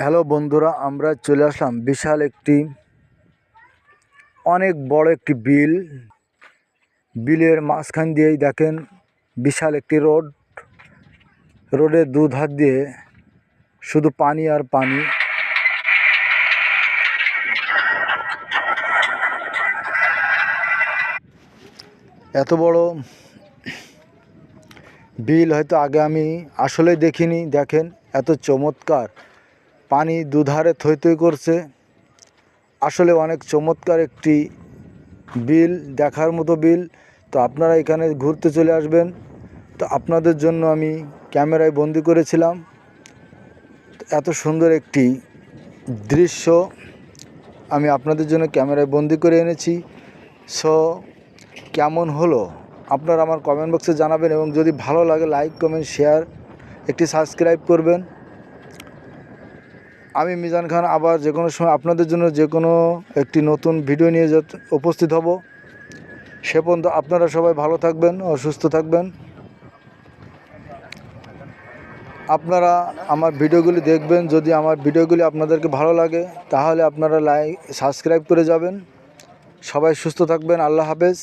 Hello বন্ধুরা, আমরা চলে আসলাম বিশাল একটি অনেক বড় একটি বিলের মাঝখান দিয়েই দেখেন বিশাল একটি রোডের দুধার দিয়ে শুধু পানি আর পানি। এত বড় বিল হয়তো আগে আমি আসলে দেখিনি। দেখেন এত চমৎকার, পানি দুধারে থই থই করছে। আসলে অনেক চমৎকার একটি বিল, দেখার মতো বিল। তো আপনারা এখানে ঘুরতে চলে আসবেন। তো আপনাদের জন্য আমি ক্যামেরায় বন্দি করেছিলাম এত সুন্দর একটি দৃশ্য আমি আপনাদের জন্য ক্যামেরায় বন্দি করে এনেছি। সো কেমন হলো আপনারা আমার কমেন্ট বক্সে জানাবেন, এবং যদি ভালো লাগে লাইক কমেন্ট শেয়ার একটি সাবস্ক্রাইব করবেন। আমি মিজান খান আবার যে কোনো সময় আপনাদের জন্য যে কোনো একটি নতুন ভিডিও নিয়ে উপস্থিত হব। সে পর্যন্ত আপনারা সবাই ভালো থাকবেন ও সুস্থ থাকবেন। আপনারা আমার ভিডিওগুলি দেখবেন। যদি আমার ভিডিওগুলি আপনাদেরকে ভালো লাগে তাহলে আপনারা সাবস্ক্রাইব করে যাবেন। সবাই সুস্থ থাকবেন। আল্লাহ হাফেজ।